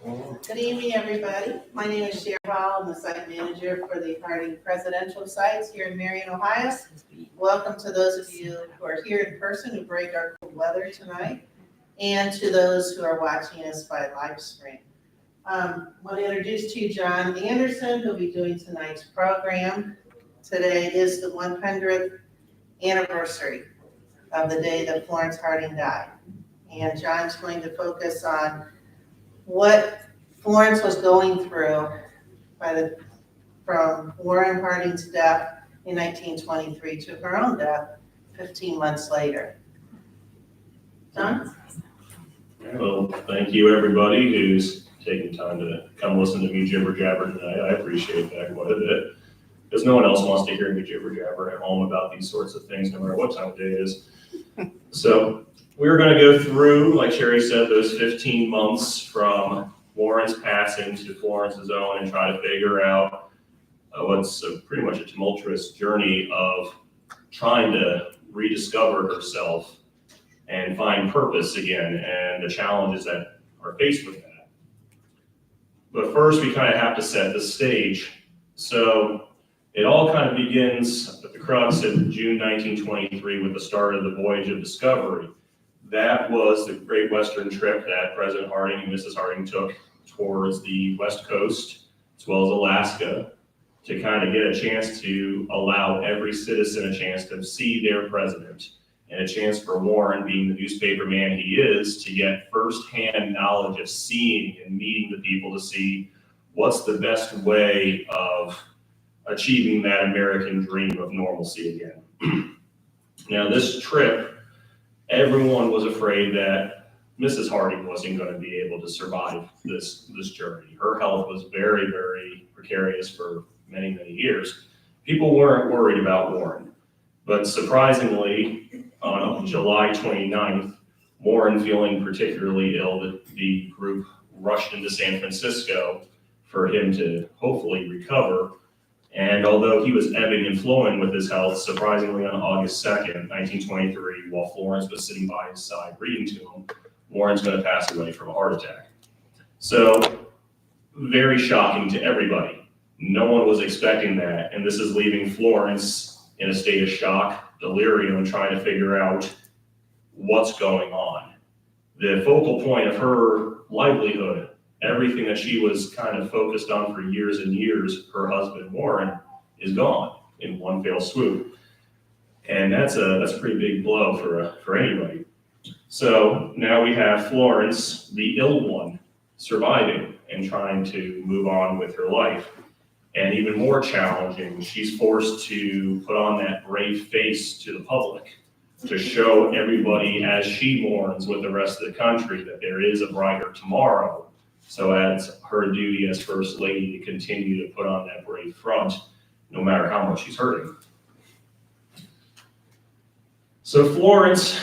Good evening, everybody. My name is Sherry Hall. I'm the site manager for the Harding Presidential Sites here in Marion, Ohio. Welcome to those of you who are here in person who brave our cold weather tonight, and to those who are watching us by live stream. I want to introduce to you Jon Andersen, who will be doing tonight's program. Today is the 100th anniversary of the day that Florence Harding died. And Jon's going to focus on what Florence was going through from Warren Harding's death in 1923 to her own death 15 months later. Jon? Well, thank you everybody who's taking time to come listen to me jibber jabber tonight. I appreciate that quite a bit, because no one else wants to hear me jibber jabber at home about these sorts of things, no matter what time of day it is. So we're going to go through, like Sherry said, those 15 months from Warren's passing to Florence's own, and try to figure out what's pretty much a tumultuous journey of trying to rediscover herself and find purpose again, and the challenges that are faced with that. But first, we kind of have to set the stage. So it all kind of begins at the crux of June 1923 with the start of the voyage of discovery. That was the Great Western trip that President Harding and Mrs. Harding took towards the West Coast, as well as Alaska, to kind of get a chance to allow every citizen a chance to see their president, and a chance for Warren, being the newspaper man he is, to get firsthand knowledge of seeing and meeting the people to see what's the best way of achieving that American dream of normalcy again. Now, this trip, everyone was afraid that Mrs. Harding wasn't going to be able to survive this journey. Her health was very, very precarious for many, many years. People weren't worried about Warren. But surprisingly, on July 29th, Warren, feeling particularly ill, the group rushed into San Francisco for him to hopefully recover. And although he was ebbing and flowing with his health, surprisingly on August 2nd, 1923, while Florence was sitting by his side reading to him, Warren's going to pass away from a heart attack. So, very shocking to everybody. No one was expecting that, and this is leaving Florence in a state of shock, delirium, trying to figure out what's going on. The focal point of her livelihood, everything that she was kind of focused on for years and years, her husband Warren, is gone in one fell swoop. And that's a pretty big blow for anybody. So now we have Florence, the ill one, surviving and trying to move on with her life. And even more challenging, she's forced to put on that brave face to the public to show everybody, as she mourns with the rest of the country, that there is a brighter tomorrow. So it's her duty as First Lady to continue to put on that brave front, no matter how much she's hurting. So Florence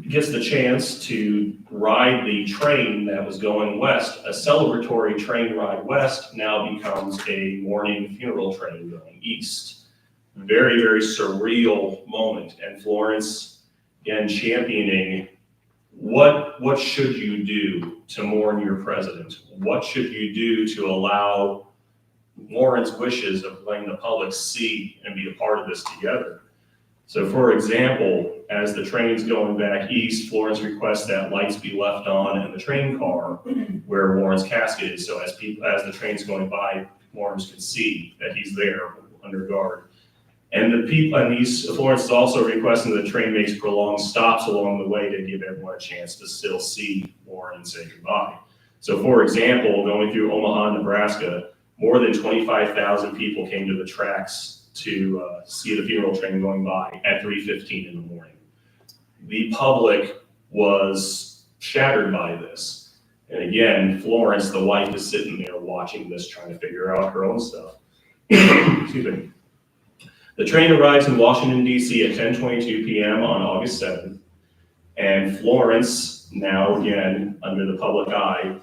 gets the chance to ride the train that was going west. A celebratory train ride west now becomes a mourning funeral train going east. Very, very surreal moment. And Florence, again, championing what should you do to mourn your president? What should you do to allow Warren's wishes of letting the public see and be a part of this together? So for example, as the train's going back east, Florence requests that lights be left on in the train car where Warren's casket is, so as the train's going by, mourners can see that he's there under guard. And Florence is also requesting that the train makes prolonged stops along the way to give everyone a chance to still see Warren and say goodbye. So for example, going through Omaha, Nebraska, more than 25,000 people came to the tracks to see the funeral train going by at 3:15 in the morning. The public was shattered by this. And again, Florence, the wife, is sitting there watching this, trying to figure out her own stuff. Excuse me. The train arrives in Washington, D.C. at 10:22 p.m. on August 7th. And Florence, now again, under the public eye,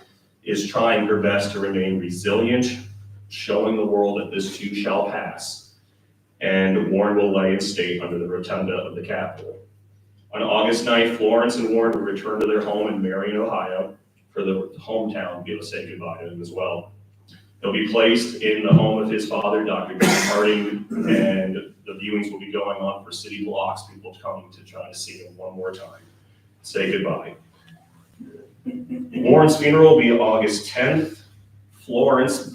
is trying her best to remain resilient, showing the world that this too shall pass. And Warren will lay in state under the rotunda of the Capitol. On August 9th, Florence and Warren will return to their home in Marion, Ohio. for the hometown to be able to say goodbye to him as well. He'll be placed in the home of his father, Dr. Kling Harding, and the viewings will be going on for city blocks, people coming to try to see him one more time, say goodbye. Warren's funeral will be August 10th. Florence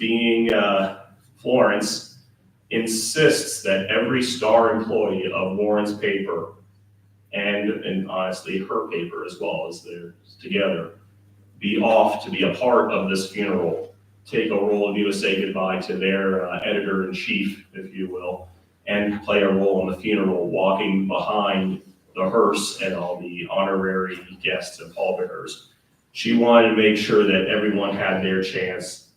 insists that every star employee of Warren's paper and honestly her paper as well as they're together be off to be a part of this funeral, take a role and be able to say goodbye to their editor-in-chief, if you will, and play a role in the funeral, walking behind the hearse and all the honorary guests and pallbearers. She wanted to make sure that everyone had their chance,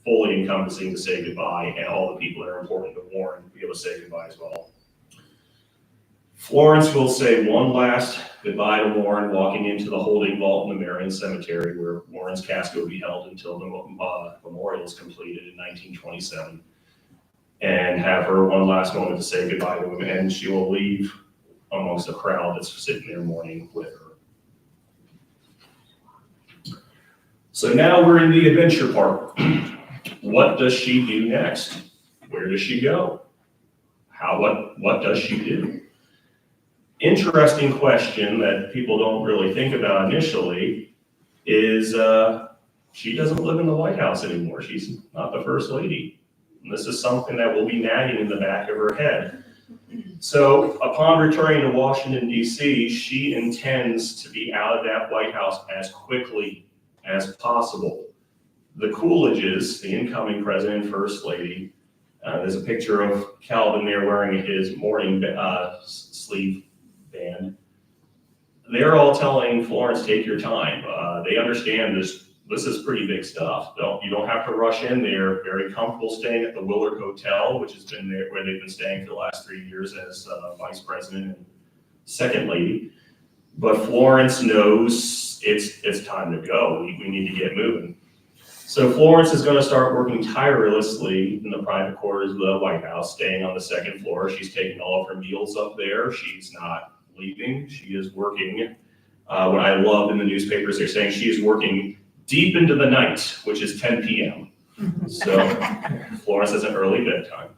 fully encompassing, to say goodbye, and all the people that are important to Warren be able to say goodbye as well. Florence will say one last goodbye to Warren, walking into the holding vault in the Marion Cemetery, where Warren's casket will be held until the memorial is completed in 1927, and have her one last moment to say goodbye to him, and she will leave amongst a crowd that's sitting there mourning with her. So now we're in the adventure part. What does she do next? Where does she go? What does she do? Interesting question that people don't really think about initially is she doesn't live in the White House anymore. She's not the First Lady. And this is something that will be nagging in the back of her head. So upon returning to Washington, D.C., she intends to be out of that White House as quickly as possible. The Coolidges, the incoming president and First Lady, there's a picture of Calvin there wearing his mourning sleeve band. They're all telling Florence, take your time. They understand this is pretty big stuff. You don't have to rush in. They're very comfortable staying at the Willard Hotel, which has been there where they've been staying for the last 3 years as vice president and second lady. But Florence knows it's time to go. We need to get moving. So Florence is going to start working tirelessly in the private quarters of the White House, staying on the second floor. She's taking all of her meals up there. She's not leaving. She is working. What I love in the newspapers, they're saying she is working deep into the night, which is 10 p.m. So Florence has an early bedtime.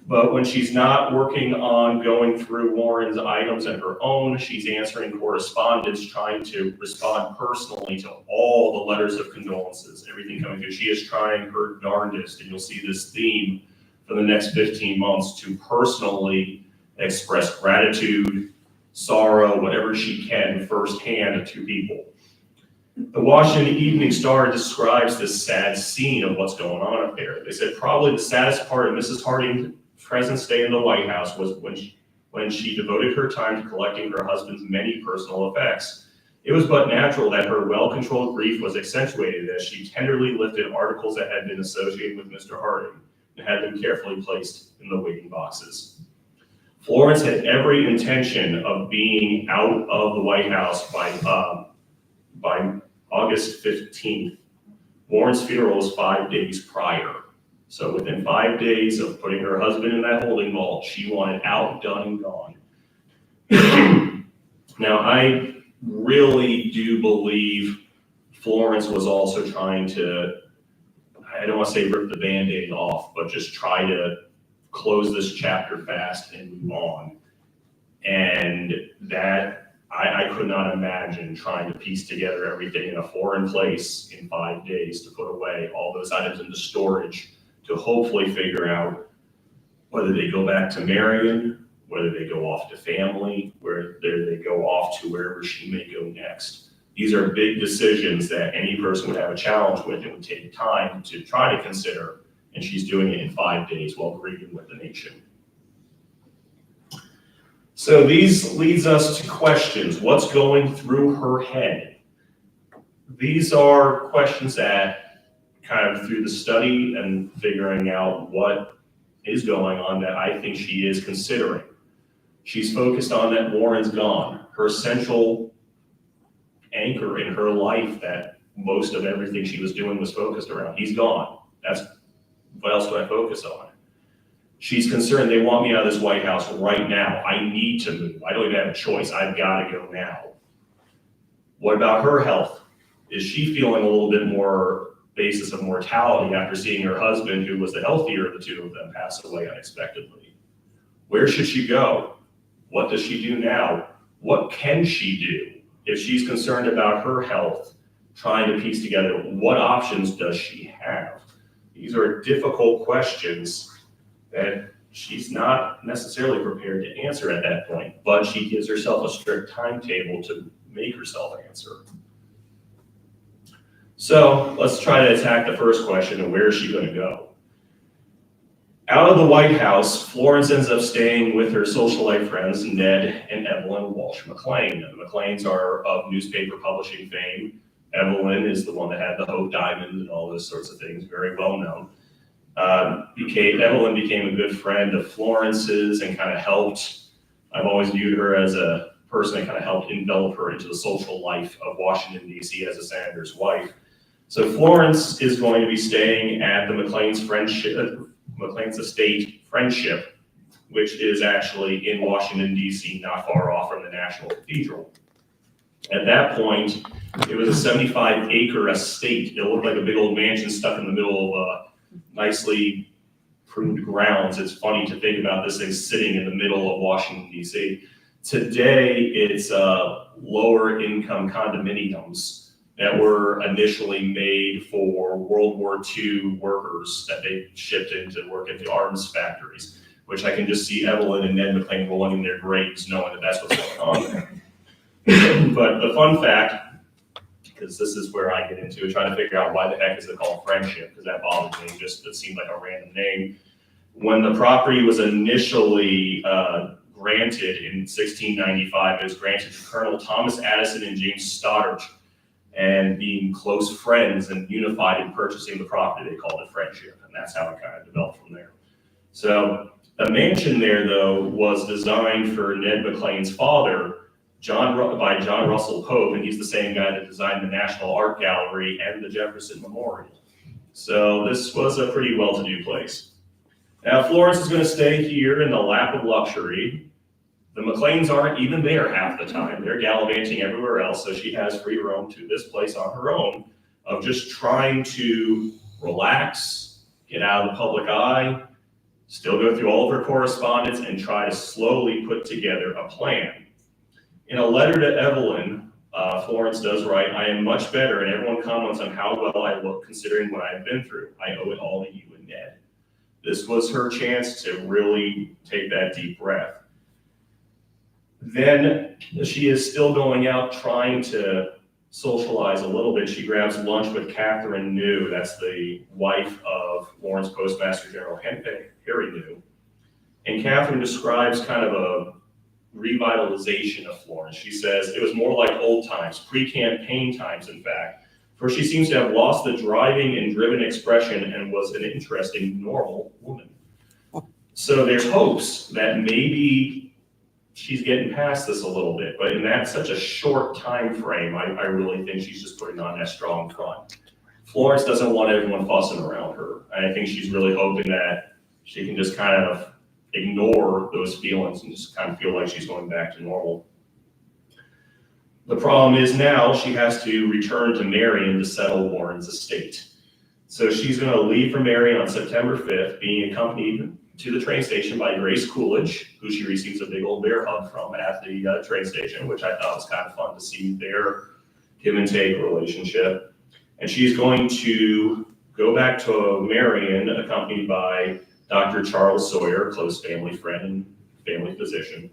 But when she's not working on going through Warren's items and her own, she's answering correspondence, trying to respond personally to all the letters of condolences, everything coming through. She is trying her darndest, and you'll see this theme for the next 15 months, to personally express gratitude, sorrow, whatever she can firsthand to people. The Washington Evening Star describes this sad scene of what's going on up there. They said probably the saddest part of Mrs. Harding's present stay in the White House was when she devoted her time to collecting her husband's many personal effects. It was but natural that her well-controlled grief was accentuated as she tenderly lifted articles that had been associated with Mr. Harding and had them carefully placed in the waiting boxes. Florence had every intention of being out of the White House by August 15th. Warren's funeral was 5 days prior. So within 5 days of putting her husband in that holding vault, she wanted out, done, and gone. Now, I really do believe Florence was also trying to, I don't want to say rip the Band-Aid off, but just try to close this chapter fast and move on. And that, I could not imagine trying to piece together everything in a foreign place in 5 days to put away all those items into storage to hopefully figure out whether they go back to Marion, whether they go off to family, whether they go off to wherever she may go next. These are big decisions that any person would have a challenge with and would take time to try to consider, and she's doing it in 5 days while grieving with the nation. So these leads us to questions. What's going through her head? These are questions that kind of through the study and figuring out what is going on that I think she is considering. She's focused on that Warren's gone, her central anchor in her life that most of everything she was doing was focused around. He's gone. That's what else do I focus on? She's concerned they want me out of this White House right now. I need to move. I don't even have a choice. I've got to go now. What about her health? Is she feeling a little bit more basis of mortality after seeing her husband, who was the healthier of the two of them, pass away unexpectedly? Where should she go? What does she do now? What can she do if she's concerned about her health, trying to piece together what options does she have? These are difficult questions that she's not necessarily prepared to answer at that point, but she gives herself a strict timetable to make herself answer. So let's try to attack the first question of where is she going to go? Out of the White House, Florence ends up staying with her socialite friends, Ned and Evelyn Walsh McLean. The McLeans are of newspaper publishing fame. Evelyn is the one that had the Hope Diamond and all those sorts of things, very well known. Evelyn became a good friend of Florence's and kind of helped. I've always viewed her as a person that kind of helped envelop her into the social life of Washington, D.C. as a senator's wife. So Florence is going to be staying at the McLean's estate Friendship, which is actually in Washington, D.C., not far off from the National Cathedral. At that point, it was a 75-acre estate. It looked like a big old mansion stuck in the middle of nicely pruned grounds. It's funny to think about this thing sitting in the middle of Washington, D.C. Today, it's lower income condominiums that were initially made for World War II workers that they shipped in to work at the arms factories, which I can just see Evelyn and Ned McLean rolling in their graves knowing that that's what's going on there. But the fun fact, because this is where I get into it, trying to figure out why the heck is it called Friendship, because that bothered me, it seemed like a random name. When the property was initially granted in 1695, it was granted to Colonel Thomas Addison and James Stoddard, and being close friends and unified in purchasing the property, they called it Friendship, and that's how it kind of developed from there. So the mansion there, though, was designed for Ned McLean's father, by John Russell Pope, and he's the same guy that designed the National Art Gallery and the Jefferson Memorial. So this was a pretty well-to-do place. Now Florence is going to stay here in the lap of luxury. The McLeans aren't even there half the time. They're gallivanting everywhere else, so she has free roam to this place on her own of just trying to relax, get out of the public eye, still go through all of her correspondence, and try to slowly put together a plan. In a letter to Evelyn, Florence does write, "I am much better, and everyone comments on how well I look considering what I've been through. I owe it all to you and Ned." This was her chance to really take that deep breath. Then she is still going out trying to socialize a little bit. She grabs lunch with Catherine New, that's the wife of Lawrence Postmaster General Harry New. And Catherine describes kind of a revitalization of Florence. She says it was more like old times, pre-campaign times, in fact, for she seems to have lost the driving and driven expression and was an interesting, normal woman. So there's hopes that maybe she's getting past this a little bit, but in that such a short time frame, I really think she's just putting on that strong front. Florence doesn't want everyone fussing around her, and I think she's really hoping that she can just kind of ignore those feelings and just kind of feel like she's going back to normal. The problem is now she has to return to Marion to settle Warren's estate. So she's going to leave for Marion on September 5th, being accompanied to the train station by Grace Coolidge, who she receives a big old bear hug from at the train station, which I thought was kind of fun to see their give and take relationship. And she's going to go back to Marion, accompanied by Dr. Charles Sawyer, close family friend and family physician,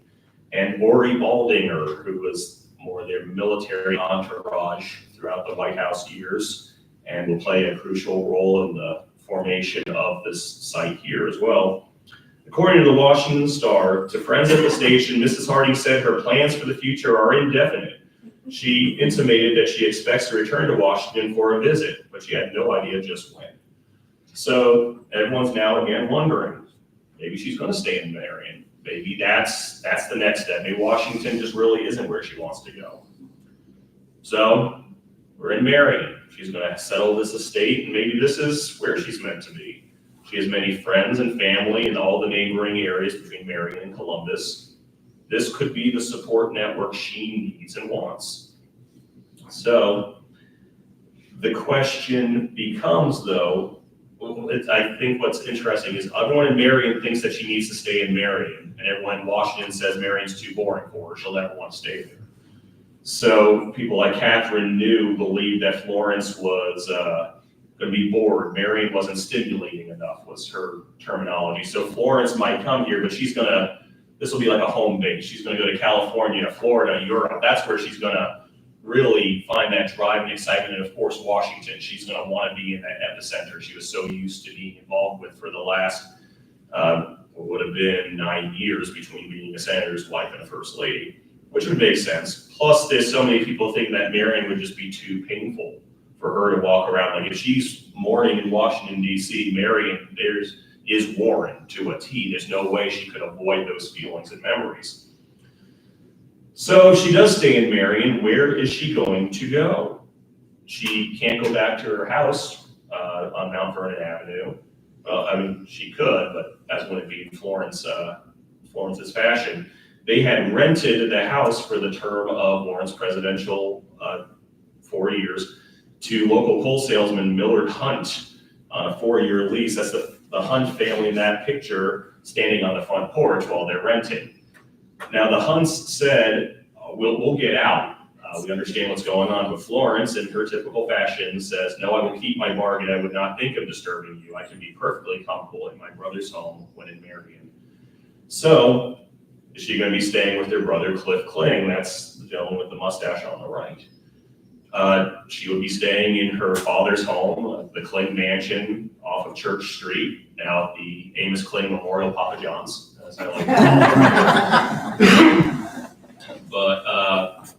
and Ori Baldinger, who was more their military entourage throughout the White House years and will play a crucial role in the formation of this site here as well. According to the Washington Star, to friends at the station, Mrs. Harding said her plans for the future are indefinite. She intimated that she expects to return to Washington for a visit, but she had no idea just when. So everyone's now again wondering, maybe she's going to stay in Marion. Maybe that's the next step. Maybe Washington just really isn't where she wants to go. So we're in Marion. She's going to settle this estate, and maybe this is where she's meant to be. She has many friends and family in all the neighboring areas between Marion and Columbus. This could be the support network she needs and wants. So The question becomes, though, I think what's interesting is everyone in Marion thinks that she needs to stay in Marion, and everyone in Washington says Marion's too boring for her. She'll never want to stay there. So people like Catherine New believed that Florence was going to be bored. Marion wasn't stimulating enough, was her terminology. So Florence might come here, but this will be like a home base. She's going to go to California, Florida, Europe. That's where she's going to really find that drive and excitement. And of course, Washington, she's going to want to be in that epicenter she was so used to being involved with for the last, what would have been 9 years between being a senator's wife and a first lady, which would make sense. Plus, there's so many people think that Marion would just be too painful for her to walk around. Like if she's mourning in Washington, D.C., Marion, is Warren to a T. There's no way she could avoid those feelings and memories. So if she does stay in Marion, where is she going to go? She can't go back to her house on Mount Vernon Avenue. I mean, she could, but that's going to be Florence's fashion. They had rented the house for the term of Warren's presidential 4 years to local coal salesman Millard Hunt on a 4-year lease. That's the Hunt family in that picture standing on the front porch while they're renting. Now the Hunts said, we'll get out. We understand what's going on, but Florence, in her typical fashion, says, no, I will keep my bargain. I would not think of disturbing you. I can be perfectly comfortable in my brother's home when in Marion. So is she going to be staying with her brother, Cliff Kling? That's the gentleman with the mustache on the right. She would be staying in her father's home, the Kling Mansion off of Church Street, now the Amos Kling Memorial Papa John's, as I like to call it. But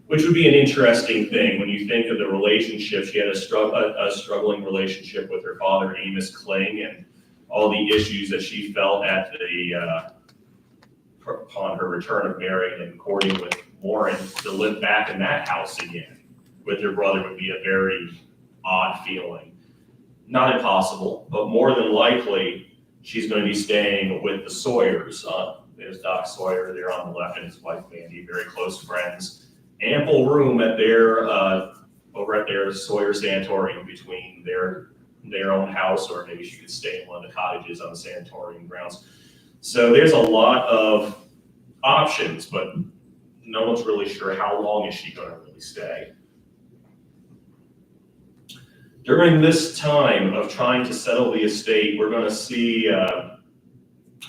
which would be an interesting thing when you think of the relationship. She had a struggling relationship with her father, Amos Kling, and all the issues that she felt at upon her return of Marion and courting with Warren. To live back in that house again with her brother would be a very odd feeling. Not impossible, but more than likely, she's going to be staying with the Sawyers. There's Doc Sawyer there on the left and his wife Mandy, very close friends. Ample room at their over at their Sawyer Sanatorium between their own house, or maybe she could stay in one of the cottages on the sanatorium grounds. So there's a lot of options, but no one's really sure how long is she going to really stay. During this time of trying to settle the estate, we're going to see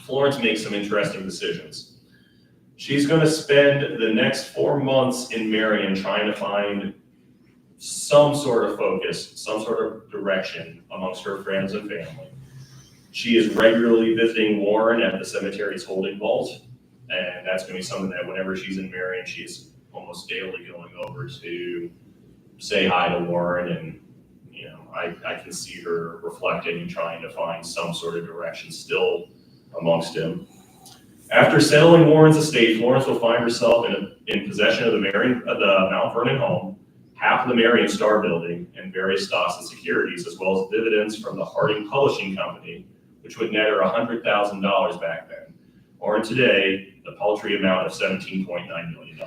Florence make some interesting decisions. She's going to spend the next 4 months in Marion trying to find some sort of focus, some sort of direction amongst her friends and family. She is regularly visiting Warren at the cemetery's holding vault, and that's going to be something that whenever she's in Marion, she's almost daily going over to say hi to Warren, and I can see her reflecting and trying to find some sort of direction still amongst him. After settling Warren's estate, Florence will find herself in possession of the Mount Vernon home, half of the Marion Star building, and various stocks and securities, as well as dividends from the Harding Publishing Company, which would net her $100,000 back then, or in today, the paltry amount of $17.9 million.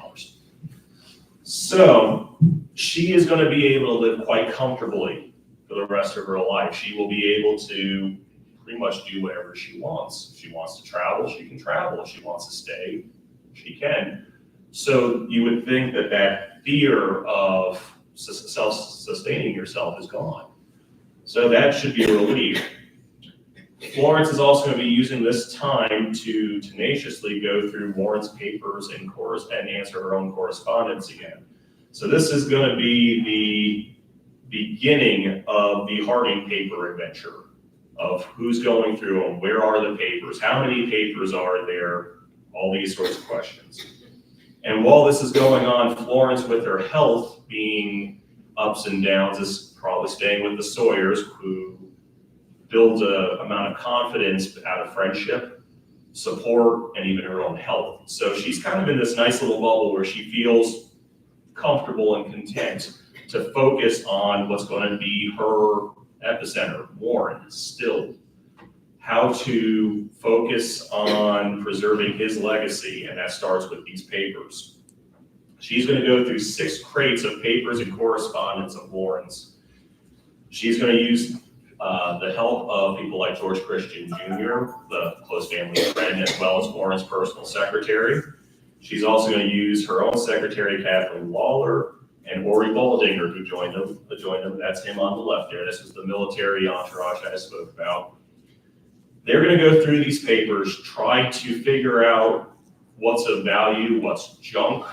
So she is going to be able to live quite comfortably for the rest of her life. She will be able to pretty much do whatever she wants. If she wants to travel, she can travel. If she wants to stay, she can. So you would think that fear of self-sustaining yourself is gone. So that should be a relief. Florence is also going to be using this time to tenaciously go through Warren's papers and answer her own correspondence again. So this is going to be the beginning of the Harding paper adventure, of who's going through them, where are the papers, how many papers are there, all these sorts of questions. And while this is going on, Florence, with her health being ups and downs, is probably staying with the Sawyers, who builds an amount of confidence out of friendship, support, and even her own health. So she's kind of in this nice little bubble where she feels comfortable and content to focus on what's going to be her epicenter, Warren, still. How to focus on preserving his legacy, and that starts with these papers. She's going to go through 6 crates of papers and correspondence of Warren's. She's going to use the help of people like George Christian Jr., the close family friend, as well as Warren's personal secretary. She's also going to use her own secretary, Kathleen Lawler, and Ori Baldinger, who joined them. That's him on the left there. This is the military entourage I spoke about. They're going to go through these papers, try to figure out what's of value, what's junk.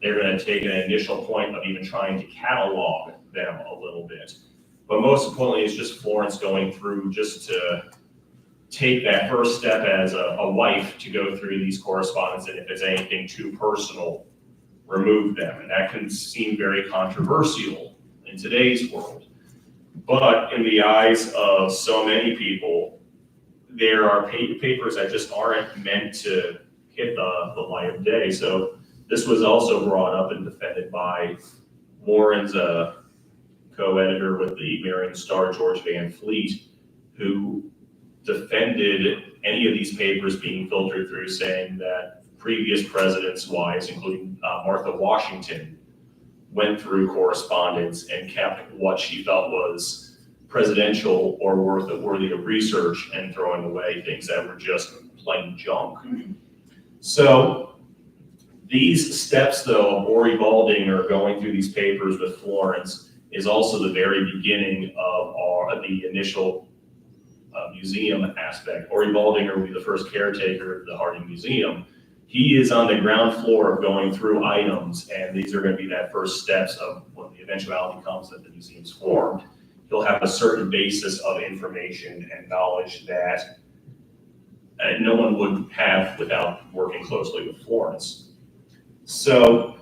They're going to take an initial point of even trying to catalog them a little bit. But most importantly, it's just Florence going through just to take that first step as a wife to go through these correspondence, and if it's anything too personal, remove them. And that can seem very controversial in today's world. But in the eyes of so many people, there are papers that just aren't meant to hit the light of day. So this was also brought up and defended by Warren's co-editor with the Marion Star, George Van Fleet, who defended any of these papers being filtered through, saying that previous presidents' wives, including Martha Washington, went through correspondence and kept what she felt was presidential or worthy of research, and throwing away things that were just plain junk. So these steps, though, of Ori Baldinger going through these papers with Florence is also the very beginning of the initial museum aspect. Ori Baldinger will be the first caretaker of the Harding Museum. He is on the ground floor of going through items, and these are going to be that first steps of when the eventuality comes that the museum's formed. He'll have a certain basis of information and knowledge that no one would have without working closely with Florence. So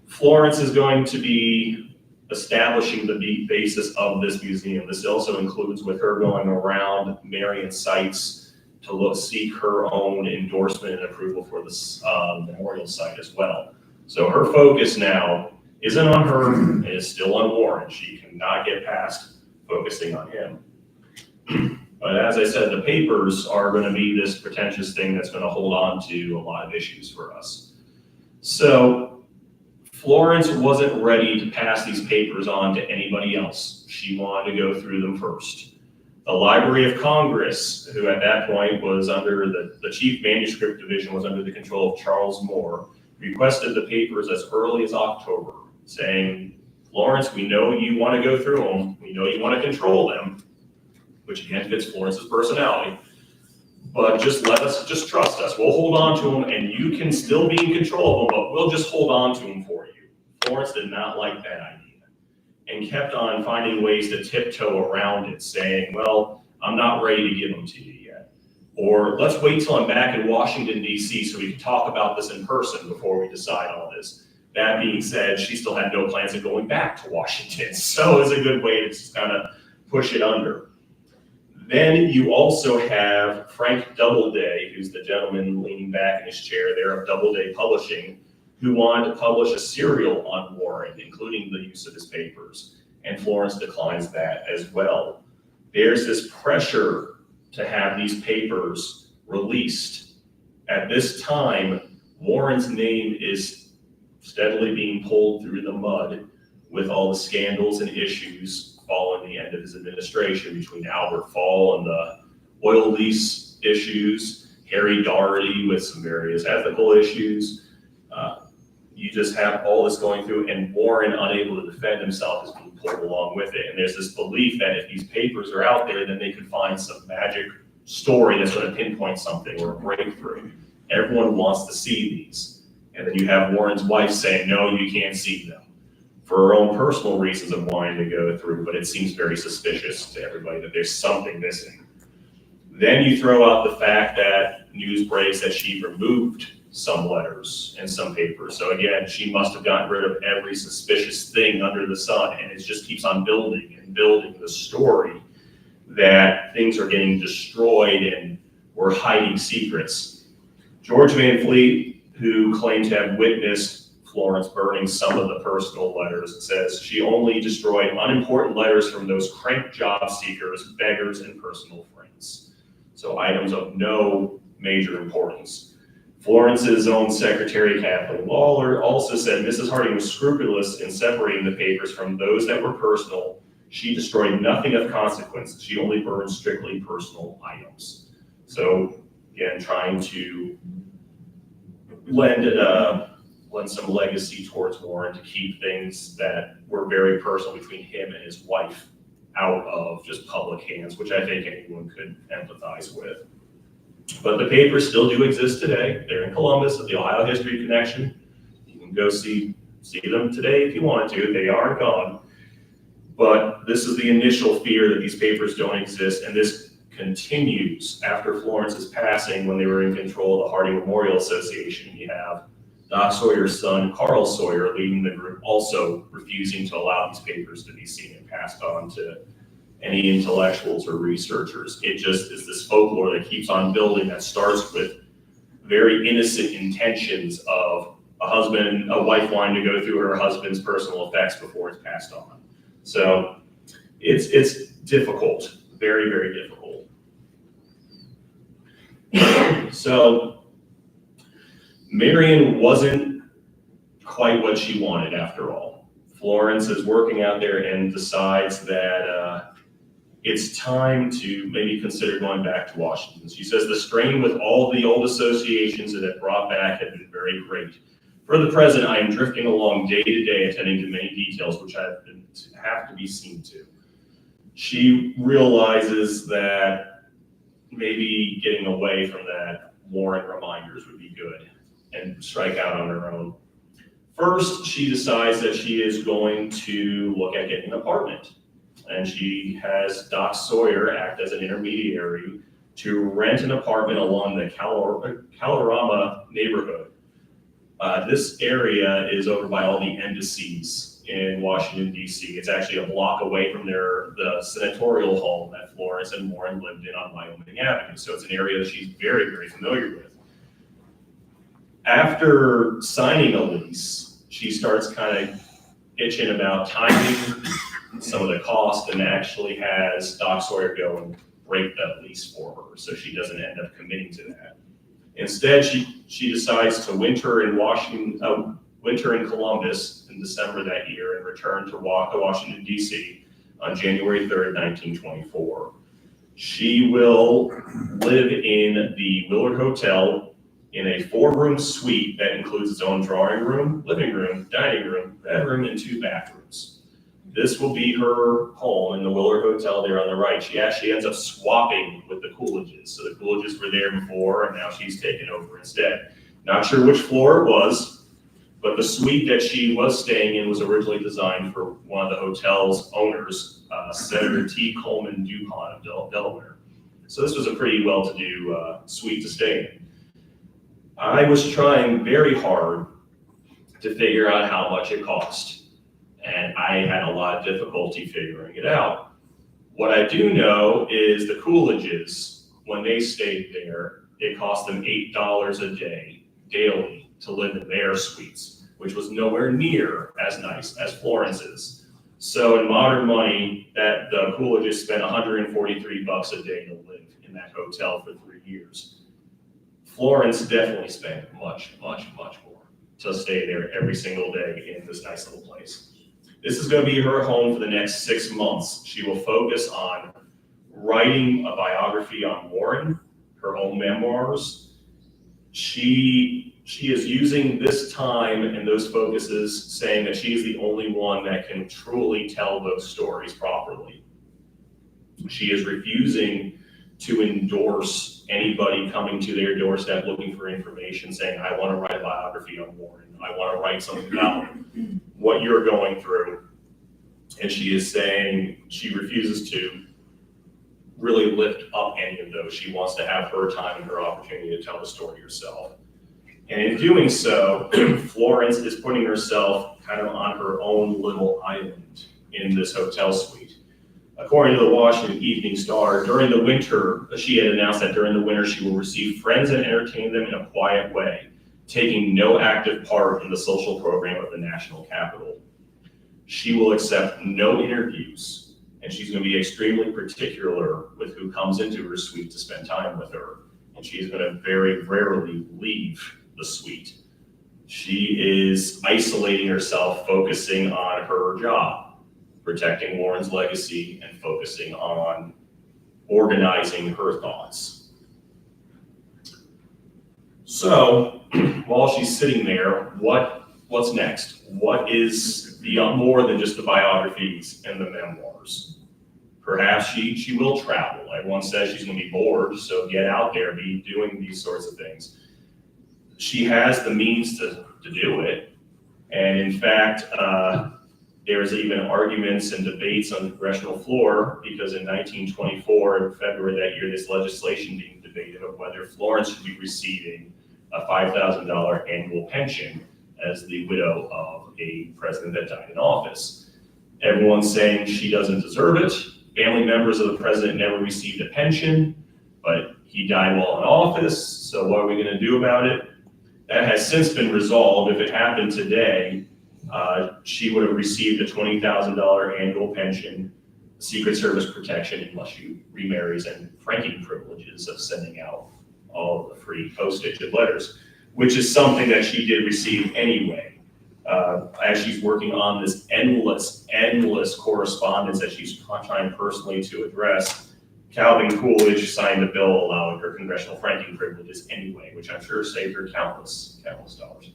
Florence is going to be establishing the basis of this museum. This also includes with her going around Marion sites to seek her own endorsement and approval for this memorial site as well. So her focus now isn't on her, it is still on Warren. She cannot get past focusing on him. But as I said, the papers are going to be this pretentious thing that's going to hold on to a lot of issues for us. So Florence wasn't ready to pass these papers on to anybody else. She wanted to go through them first. The Library of Congress, who at that point was under the Chief Manuscript Division, was under the control of Charles Moore, requested the papers as early as October, saying, Florence, we know you want to go through them. We know you want to control them, which again fits Florence's personality. But just trust us. We'll hold on to them, and you can still be in control of them, but we'll just hold on to them for you. Florence did not like that idea and kept on finding ways to tiptoe around it, saying, well, I'm not ready to give them to you yet. Or let's wait till I'm back in Washington, D.C. so we can talk about this in person before we decide all this. That being said, she still had no plans of going back to Washington. So it's a good way to just kind of push it under. Then you also have Frank Doubleday, who's the gentleman leaning back in his chair there of Doubleday Publishing, who wanted to publish a serial on Warren, including the use of his papers. And Florence declines that as well. There's this pressure to have these papers released. At this time, Warren's name is steadily being pulled through the mud with all the scandals and issues following the end of his administration between Albert Fall and the oil lease issues, Harry Daugherty with some various ethical issues. You just have all this going through, and Warren, unable to defend himself, is being pulled along with it. And there's this belief that if these papers are out there, then they could find some magic story that's going to pinpoint something or a breakthrough. Everyone wants to see these. And then you have Warren's wife saying, no, you can't see them, for her own personal reasons of wanting to go through, but it seems very suspicious to everybody that there's something missing. Then you throw out the fact that news breaks that she removed some letters and some papers. So again, she must have gotten rid of every suspicious thing under the sun, and it just keeps on building and building the story that things are getting destroyed and we're hiding secrets. George Van Fleet, who claimed to have witnessed Florence burning some of the personal letters, says she only destroyed unimportant letters from those crank job seekers, beggars, and personal friends. So items of no major importance. Florence's own secretary, Kathleen Lawler, also said Mrs. Harding was scrupulous in separating the papers from those that were personal. She destroyed nothing of consequence. She only burned strictly personal items. So again, trying to lend some legacy towards Warren to keep things that were very personal between him and his wife out of just public hands, which I think anyone could empathize with. But the papers still do exist today. They're in Columbus at the Ohio History Connection. You can go see them today if you want to. They aren't gone. But this is the initial fear that these papers don't exist, and this continues after Florence's passing when they were in control of the Harding Memorial Association. You have Doc Sawyer's son, Carl Sawyer, leading the group, also refusing to allow these papers to be seen and passed on to any intellectuals or researchers. It just is this folklore that keeps on building that starts with very innocent intentions of a wife wanting to go through her husband's personal effects before it's passed on. So it's difficult, very, very difficult. So Marion wasn't quite what she wanted after all. Florence is working out there and decides that it's time to maybe consider going back to Washington. She says the strain with all the old associations that it brought back had been very great. For the present, I am drifting along day to day, attending to many details which have to be seen to. She realizes that maybe getting away from that Warren reminders would be good and strike out on her own. First, she decides that she is going to look at getting an apartment. And she has Doc Sawyer act as an intermediary to rent an apartment along the Kalorama neighborhood. This area is over by all the embassies in Washington, D.C. It's actually a block away from the senatorial home that Florence and Warren lived in on Wyoming Avenue. So it's an area that she's very, very familiar with. After signing a lease, she starts kind of itching about timing some of the cost and actually has Doc Sawyer go and break that lease for her so she doesn't end up committing to that. Instead, she decides to winter in Columbus in December that year and return to Washington, D.C. on January 3rd, 1924. She will live in the Willard Hotel in a 4-room suite that includes its own drawing room, living room, dining room, bedroom, and 2 bathrooms. This will be her home in the Willard Hotel there on the right. She actually ends up swapping with the Coolidges. So the Coolidges were there before, and now she's taken over instead. Not sure which floor it was, but the suite that she was staying in was originally designed for one of the hotel's owners, Senator T. Coleman DuPont of Delaware. So this was a pretty well-to-do suite to stay in. I was trying very hard to figure out how much it cost. And I had a lot of difficulty figuring it out. What I do know is the Coolidges, when they stayed there, it cost them $8 a day daily to live in their suites, which was nowhere near as nice as Florence's. So in modern money, that the Coolidges spent $143 a day to live in that hotel for 3 years. Florence definitely spent much, much, much more to stay there every single day in this nice little place. This is going to be her home for the next 6 months. She will focus on writing a biography on Warren, her own memoirs. She is using this time and those focuses saying that she is the only one that can truly tell those stories properly. She is refusing to endorse anybody coming to their doorstep looking for information, saying, I want to write a biography on Warren. I want to write something about what you're going through. And she is saying she refuses to really lift up any of those. She wants to have her time and her opportunity to tell the story herself. And in doing so, Florence is putting herself kind of on her own little island in this hotel suite. According to the Washington Evening Star, during the winter, she had announced that during the winter she will receive friends and entertain them in a quiet way, taking no active part in the social program of the national capital. She will accept no interviews, and she's going to be extremely particular with who comes into her suite to spend time with her. And she's going to very rarely leave the suite. She is isolating herself, focusing on her job. protecting Warren's legacy and focusing on organizing her thoughts. So while she's sitting there, what's next? What is beyond more than just the biographies and the memoirs? Perhaps she will travel. Everyone says she's going to be bored, so get out there, be doing these sorts of things. She has the means to do it. And in fact, there's even arguments and debates on the congressional floor because in 1924, in February that year, this legislation being debated of whether Florence should be receiving a $5,000 annual pension as the widow of a president that died in office. Everyone's saying she doesn't deserve it. Family members of the president never received a pension, but he died while in office, so what are we going to do about it? That has since been resolved. If it happened today, she would have received a $20,000 annual pension, Secret Service protection, unless she remarries, and franking privileges of sending out all of the free postage and letters, which is something that she did receive anyway. As she's working on this endless correspondence that she's trying personally to address, Calvin Coolidge signed a bill allowing her congressional franking privileges anyway, which I'm sure saved her countless dollars.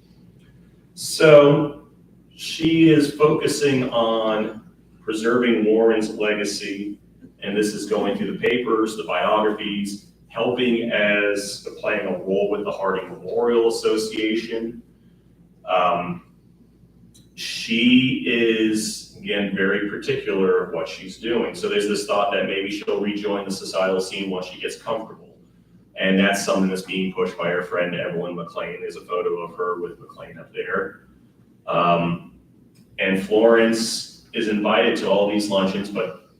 So she is focusing on preserving Warren's legacy, and this is going through the papers, the biographies, helping as playing a role with the Harding Memorial Association. She is, again, very particular of what she's doing. So there's this thought that maybe she'll rejoin the societal scene once she gets comfortable. And that's something that's being pushed by her friend Evelyn McLean. There's a photo of her with McLean up there. And Florence is invited to all these luncheons, but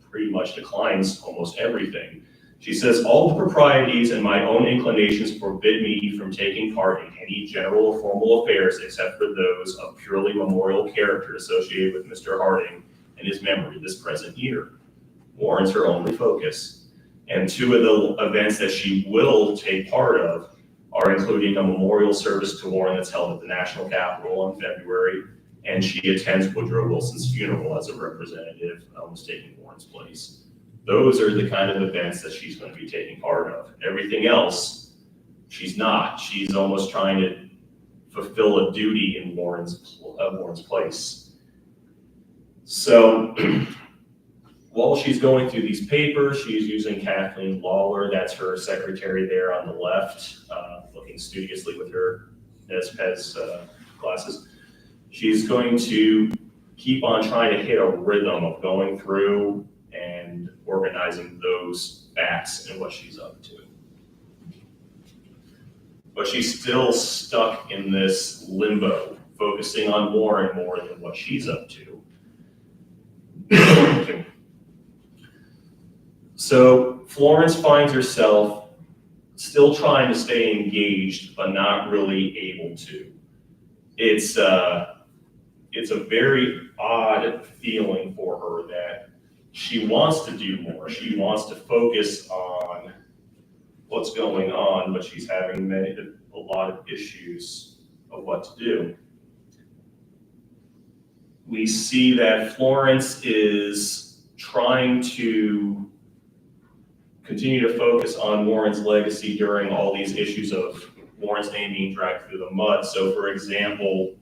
pretty much declines almost everything. She says, all the proprieties and my own inclinations forbid me from taking part in any general or formal affairs except for those of purely memorial character associated with Mr. Harding and his memory this present year. Warren's her only focus. And two of the events that she will take part of are including a memorial service to Warren that's held at the National Capitol in February, and she attends Woodrow Wilson's funeral as a representative, almost taking Warren's place. Those are the kind of events that she's going to be taking part of. Everything else, she's not. She's almost trying to fulfill a duty in Warren's place. So while she's going through these papers, she's using Kathleen Lawler. That's her secretary there on the left, looking studiously with her Nez glasses. She's going to keep on trying to hit a rhythm of going through and organizing those facts and what she's up to. But she's still stuck in this limbo, focusing on Warren more than what she's up to. So Florence finds herself still trying to stay engaged, but not really able to. It's a very odd feeling for her that she wants to do more. She wants to focus on what's going on, but she's having a lot of issues of what to do. We see that Florence is trying to continue to focus on Warren's legacy during all these issues of Warren's name being dragged through the mud. So for example,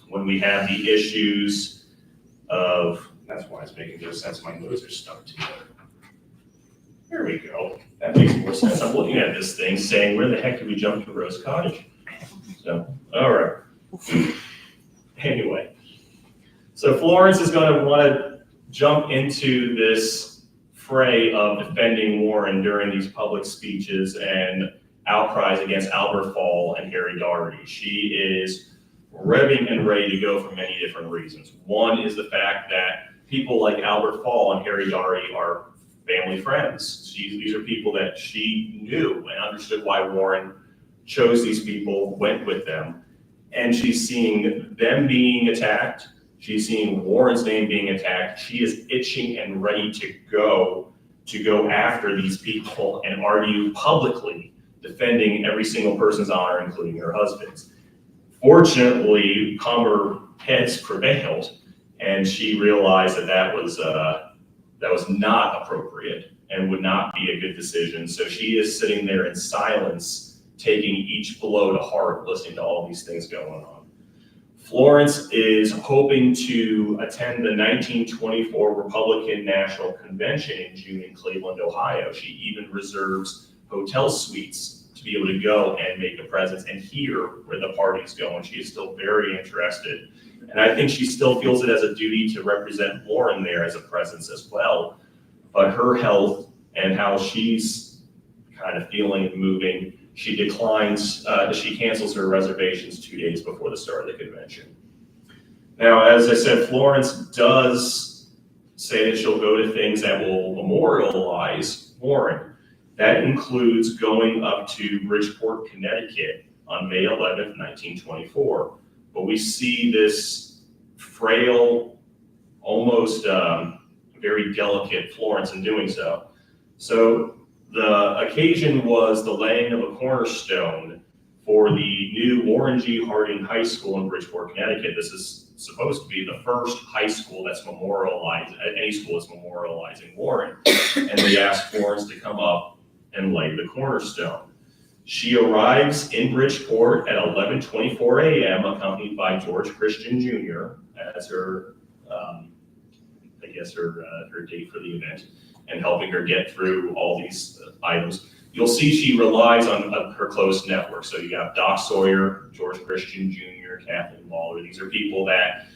when we have the issues of, that's why it's making no sense, my notes are stuck together. There we go, that makes more sense. I'm looking at this thing saying, where the heck did we jump to Rose Cottage? So, all right. Anyway, so Florence is going to want to jump into this fray of defending Warren during these public speeches and outcries against Albert Fall and Harry Daugherty. She is revving and ready to go for many different reasons. One is the fact that people like Albert Fall and Harry Daugherty are family friends. These are people that she knew and understood why Warren chose these people, went with them. And she's seeing them being attacked. She's seeing Warren's name being attacked. She is itching and ready to go after these people and argue publicly, defending every single person's honor, including her husband's. Fortunately, calmer heads prevailed, And she realized that was not appropriate and would not be a good decision. So she is sitting there in silence, taking each blow to heart, listening to all these things going on. Florence is hoping to attend the 1924 Republican National Convention in June in Cleveland, Ohio. She even reserves hotel suites to be able to go and make a presence and hear where the party's going. She is still very interested. And I think she still feels it as a duty to represent Warren there as a presence as well. But her health and how she's kind of feeling and moving, she declines, she cancels her reservations 2 days before the start of the convention. Now, as I said, Florence does say that she'll go to things that will memorialize Warren. That includes going up to Bridgeport, Connecticut on May 11th, 1924. But we see this frail, almost very delicate Florence in doing so. So the occasion was the laying of a cornerstone for the new Warren G. Harding High School in Bridgeport, Connecticut. This is supposed to be the first high school that's memorialized, any school that's memorializing Warren. And they asked Florence to come up and lay the cornerstone. She arrives in Bridgeport at 11:24 a.m., accompanied by George Christian Jr. as her, her date for the event, and helping her get through all these items. You'll see she relies on her close network. So you got Doc Sawyer, George Christian Jr., Kathleen Waller. These are people that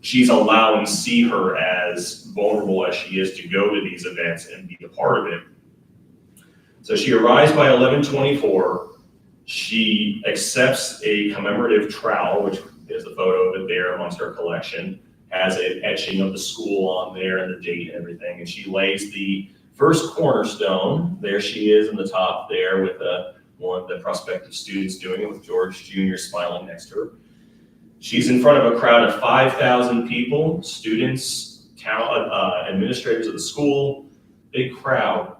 she's allowing see her as vulnerable as she is to go to these events and be a part of it. So she arrives by 11:24. She accepts a commemorative trowel, which is a photo of it there amongst her collection, has an etching of the school on there and the date and everything. And she lays the first cornerstone. There she is in the top there with one of the prospective students doing it, with George Jr. smiling next to her. She's in front of a crowd of 5,000 people, students, administrators of the school, big crowd.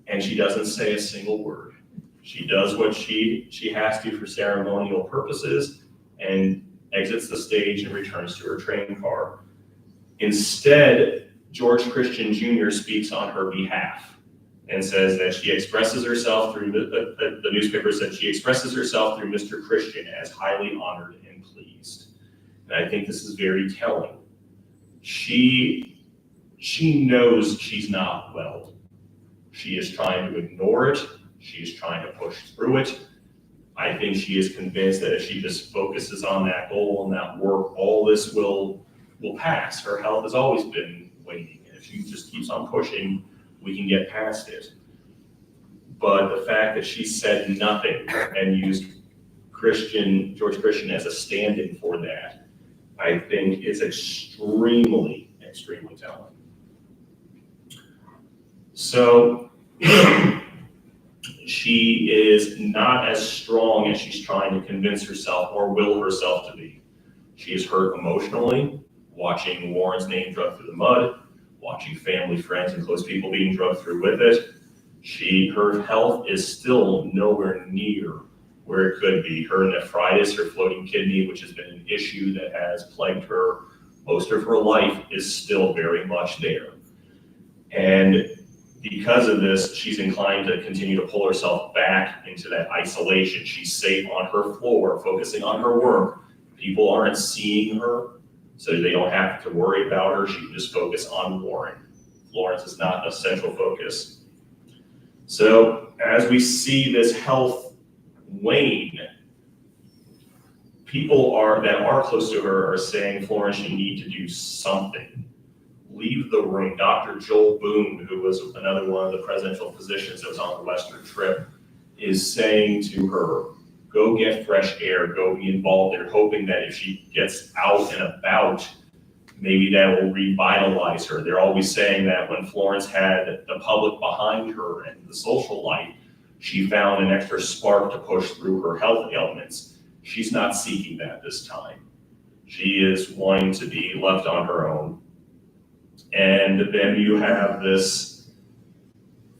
And she doesn't say a single word. She does what she has to for ceremonial purposes and exits the stage and returns to her train car. Instead, George Christian Jr. speaks on her behalf and says that she expresses herself through, the newspaper said she expresses herself through Mr. Christian as highly honored and pleased. And I think this is very telling. She knows she's not well. She is trying to ignore it. She is trying to push through it. I think she is convinced that if she just focuses on that goal and that work, all this will pass. Her health has always been waning. And if she just keeps on pushing, we can get past it. But the fact that she said nothing and used George Christian as a stand-in for that, I think is extremely, extremely telling. So she is not as strong as she's trying to convince herself or will herself to be. She is hurt emotionally, watching Warren's name dragged through the mud, watching family, friends, and close people being dragged through with it. Her health is still nowhere near where it could be. Her nephritis, her floating kidney, which has been an issue that has plagued her most of her life, is still very much there. And because of this, she's inclined to continue to pull herself back into that isolation. She's safe on her floor, focusing on her work. People aren't seeing her, so they don't have to worry about her. She can just focus on Warren. Florence is not a central focus. So as we see this health wane, people that are close to her are saying, Florence, you need to do something. Leave the room. Dr. Joel Boone, who was another one of the presidential physicians that was on the Western trip, is saying to her, go get fresh air, go be involved. They're hoping that if she gets out and about, maybe that will revitalize her. They're always saying that when Florence had the public behind her and the social life, she found an extra spark to push through her health ailments. She's not seeking that this time. She is wanting to be left on her own. And then you have this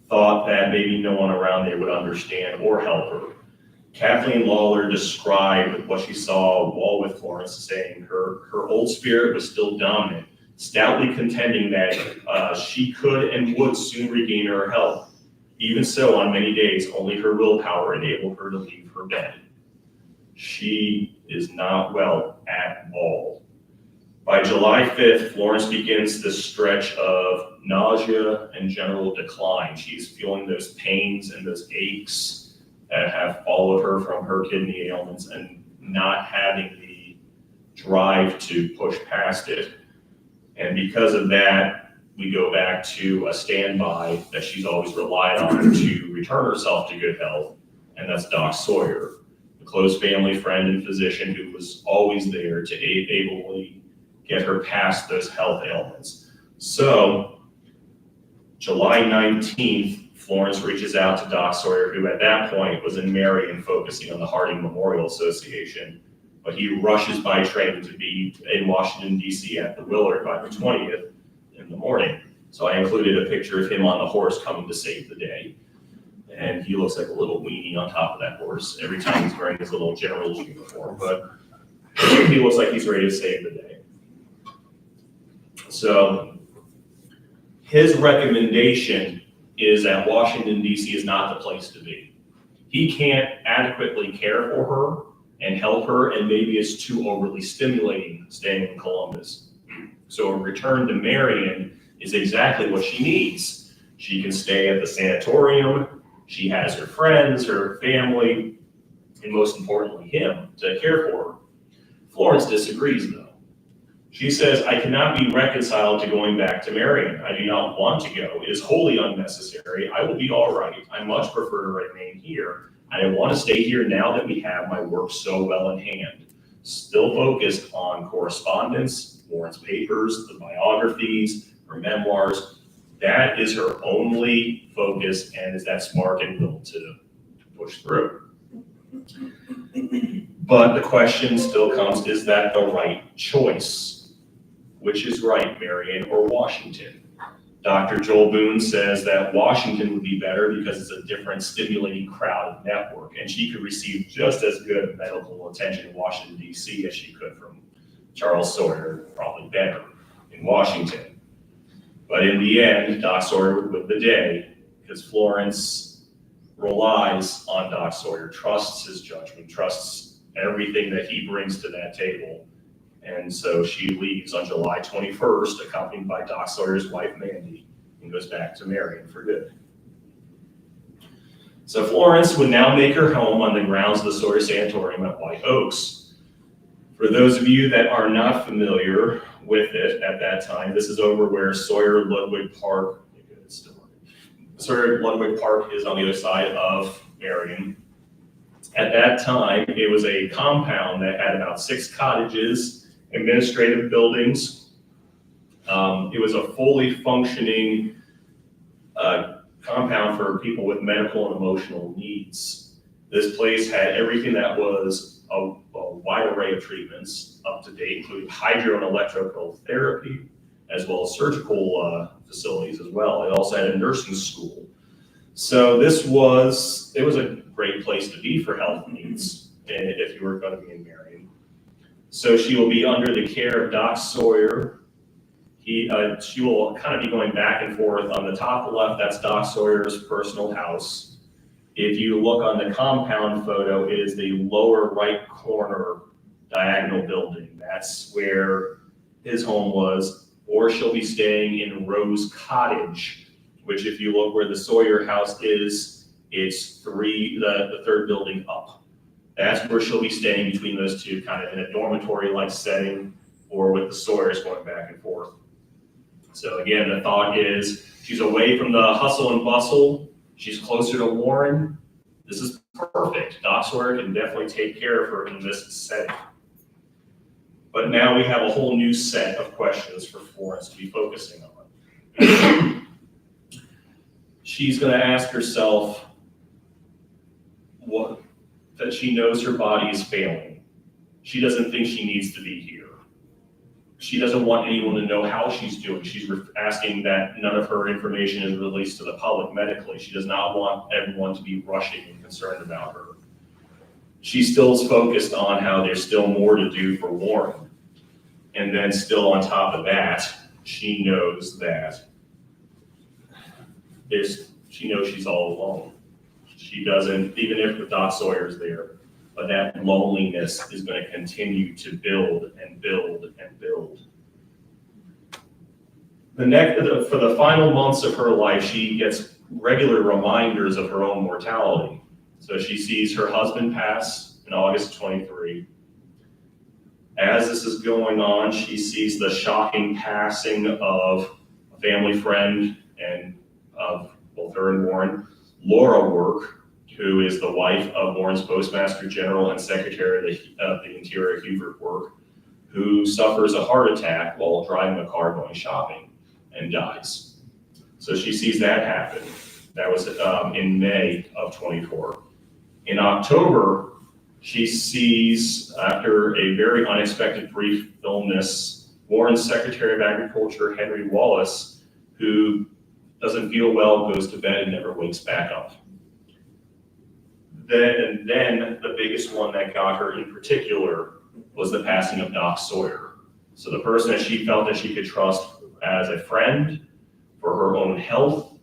thought that maybe no one around there would understand or help her. Kathleen Lawler described what she saw while with Florence, saying her old spirit was still dominant, stoutly contending that she could and would soon regain her health. Even so, on many days, only her willpower enabled her to leave her bed. She is not well at all. By July 5th, Florence begins this stretch of nausea and general decline. She's feeling those pains and those aches that have followed her from her kidney ailments and not having the drive to push past it. And because of that, we go back to a standby that she's always relied on to return herself to good health, and that's Doc Sawyer, a close family friend and physician who was always there to ably get her past those health ailments. So, July 19th, Florence reaches out to Doc Sawyer, who at that point was in Marion focusing on the Harding Memorial Association, but he rushes by train to be in Washington, D.C. at the Willard by the 20th in the morning. So I included a picture of him on the horse coming to save the day. And he looks like a little weenie on top of that horse every time he's wearing his little general's uniform, but he looks like he's ready to save the day. So his recommendation is that Washington, D.C. is not the place to be. He can't adequately care for her and help her, and maybe it's too overly stimulating staying in Columbus. So a return to Marion is exactly what she needs. She can stay at the sanatorium, she has her friends, her family, and most importantly, him to care for her. Florence disagrees though. She says, I cannot be reconciled to going back to Marion. I do not want to go. It is wholly unnecessary. I will be all right. I much prefer to remain here. I want to stay here now that we have my work so well in hand. Still focused on correspondence, Florence papers, the biographies, her memoirs. That is her only focus, and is that spark and will to push through. But the question still comes, is that the right choice? Which is right, Marion or Washington? Dr. Joel Boone says that Washington would be better because it's a different stimulating crowd network, and she could receive just as good medical attention in Washington, D.C. as she could from Charles Sawyer, probably better in Washington. But in the end, Doc Sawyer would win the day because Florence relies on Doc Sawyer, trusts his judgment, trusts everything that he brings to that table. And so she leaves on July 21st, accompanied by Doc Sawyer's wife, Mandy, and goes back to Marion for good. So Florence would now make her home on the grounds of the Sawyer Sanatorium at White Oaks. For those of you that are not familiar with it at that time, this is over where Sawyer Ludwig Park, Sawyer Ludwig Park is on the other side of Marion. At that time, it was a compound that had about 6 cottages, administrative buildings. It was a fully functioning compound for people with medical and emotional needs. This place had everything that was a wide array of treatments up to date, including hydro and electrical therapy, as well as surgical facilities as well. It also had a nursing school. So it was a great place to be for health needs if you were going to be in Marion. So she will be under the care of Doc Sawyer. She will kind of be going back and forth. On the top left, that's Doc Sawyer's personal house. If you look on the compound photo, it is the lower right corner diagonal building. That's where his home was. Or she'll be staying in Rose Cottage, which if you look where the Sawyer house is, it's the third building up. That's where she'll be staying between those two, kind of in a dormitory-like setting, or with the Sawyers going back and forth. So again, the thought is she's away from the hustle and bustle. She's closer to Warren. This is perfect. Doc Sawyer can definitely take care of her in this setting. But now we have a whole new set of questions for Florence to be focusing on. She's going to ask herself that she knows her body is failing. She doesn't think she needs to be here. She doesn't want anyone to know how she's doing. She's asking that none of her information is released to the public medically. She does not want everyone to be rushing and concerned about her. she still is focused on how there's still more to do for Warren. And then still on top of that, she knows that she knows she's all alone. She doesn't, even if Doc Sawyer's there, but that loneliness is going to continue to build and build and build. For the final months of her life, she gets regular reminders of her own mortality. So she sees her husband pass in August 23. As this is going on, she sees the shocking passing of a family friend and of both her and Warren, Laura Work, who is the wife of Warren's Postmaster General and Secretary of the Interior, Hubert Work, who suffers a heart attack while driving a car going shopping and dies. So she sees that happen. That was in May of 24. In October, she sees, after a very unexpected brief illness, Warren's Secretary of Agriculture, Henry Wallace, who doesn't feel well, goes to bed and never wakes back up. Then the biggest one that got her in particular was the passing of Doc Sawyer. So the person that she felt that she could trust as a friend for her own health,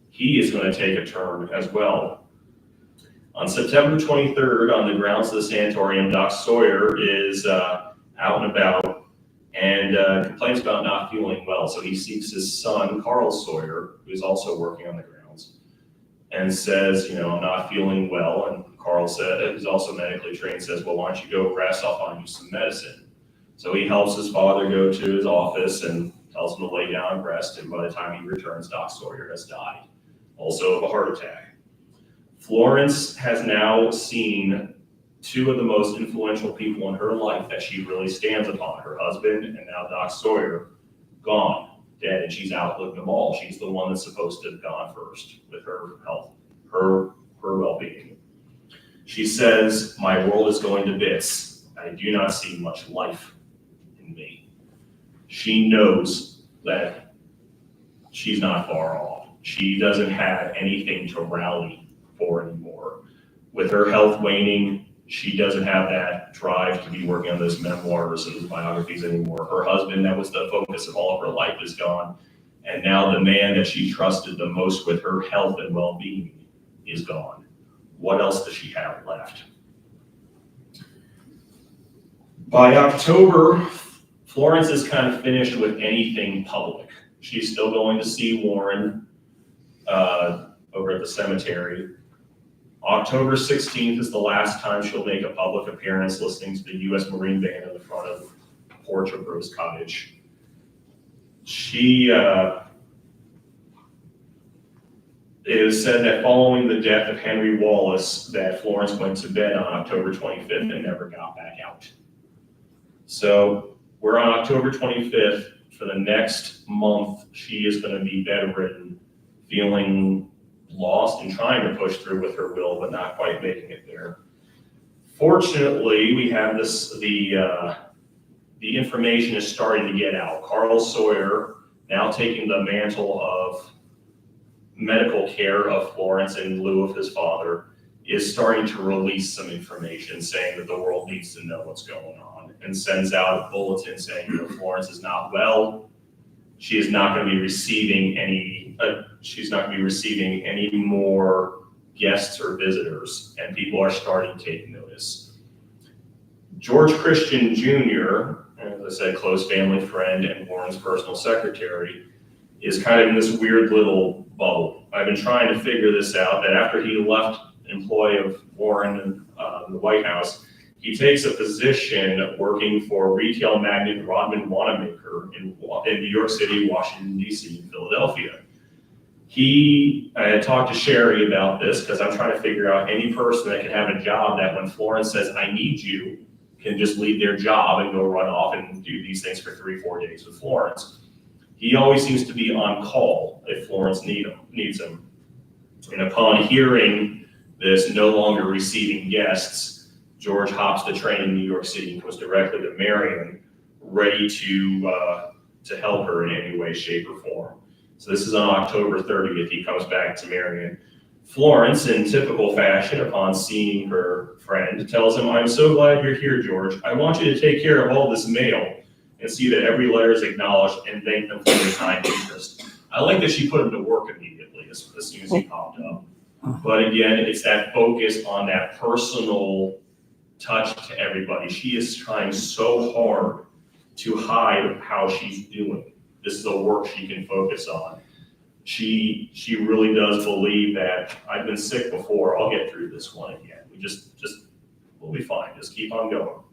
he is going to take a turn as well. On September 23rd, on the grounds of the sanatorium, Doc Sawyer is out and about and complains about not feeling well. So he seeks his son, Carl Sawyer, who's also working on the grounds, and says, I'm not feeling well. And Carl said, who's also medically trained, says, well, why don't you go rest? I'll find you some medicine. So he helps his father go to his office and tells him to lay down and rest. And by the time he returns, Doc Sawyer has died, also of a heart attack. Florence has now seen two of the most influential people in her life that she really stands upon, her husband and now Doc Sawyer, gone, dead, and she's outlived them all. She's the one that's supposed to have gone first with her health, her well-being. She says, my world is going to bits. I do not see much life in me. She knows that she's not far off. She doesn't have anything to rally for anymore. With her health waning, she doesn't have that drive to be working on those memoirs and those biographies anymore. Her husband, that was the focus of all of her life, is gone. And now the man that she trusted the most with her health and well-being is gone. What else does she have left? By October, Florence is kind of finished with anything public. She's still going to see Warren over at the cemetery. October 16th is the last time she'll make a public appearance listening to the U.S. Marine Band in the front of the porch of Rose Cottage. It is said that following the death of Henry Wallace, that Florence went to bed on October 25th and never got back out. So we're on October 25th. For the next month, she is going to be bedridden, feeling lost and trying to push through with her will, but not quite making it there. Fortunately, we have the information is starting to get out. Carl Sawyer, now taking the mantle of medical care of Florence in lieu of his father, is starting to release some information saying that the world needs to know what's going on, and sends out a bulletin saying that Florence is not well. She is not going to be receiving any more guests or visitors, and people are starting to take notice. George Christian Jr., as I said, close family friend and Warren's personal secretary, is kind of in this weird little bubble. I've been trying to figure this out, that after he left employ of Warren in the White House, he takes a position working for retail magnate Rodman Wanamaker in New York City, Washington, D.C., and Philadelphia. I had talked to Sherry about this because I'm trying to figure out any person that can have a job that when Florence says, I need you, can just leave their job and go run off and do these things for 3-4 days with Florence. He always seems to be on call if Florence needs him. And upon hearing this, no longer receiving guests, George hops the train in New York City and goes directly to Marion, ready to help her in any way, shape, or form. So this is on October 30th. He comes back to Marion. Florence, in typical fashion, upon seeing her friend, tells him, "I'm so glad you're here, George. I want you to take care of all this mail and see that every letter is acknowledged and thank them for their kind interest." I like that she put him to work immediately as soon as he popped up. But again, it's that focus on that personal touch to everybody. She is trying so hard to hide how she's doing. This is the work she can focus on. She really does believe that I've been sick before. I'll get through this one again. We'll be fine. Just keep on going.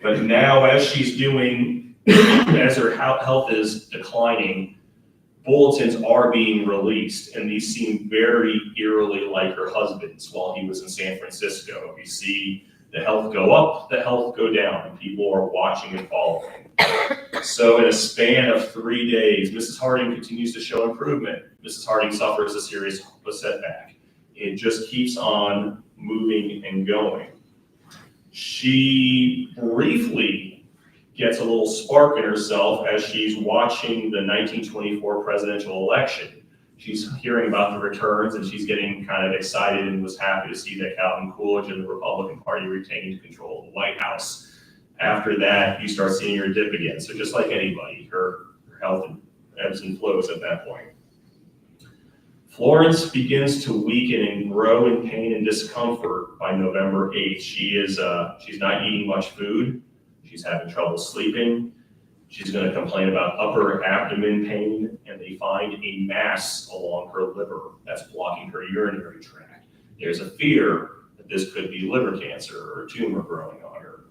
But now, as she's doing, as her health is declining, bulletins are being released, and these seem very eerily like her husband's while he was in San Francisco. You see the health go up, the health go down, and people are watching and following. So in a span of 3 days, Mrs. Harding continues to show improvement. Mrs. Harding suffers a serious setback. It just keeps on moving and going. She briefly gets a little spark in herself as she's watching the 1924 presidential election. She's hearing about the returns, and she's getting kind of excited and was happy to see that Calvin Coolidge and the Republican Party retained control of the White House. After that, you start seeing her dip again. So just like anybody, her health ebbs and flows at that point. Florence begins to weaken and grow in pain and discomfort by November 8th. She's not eating much food. She's having trouble sleeping. She's going to complain about upper abdomen pain, and they find a mass along her liver that's blocking her urinary tract. There's a fear that this could be liver cancer or a tumor growing on her.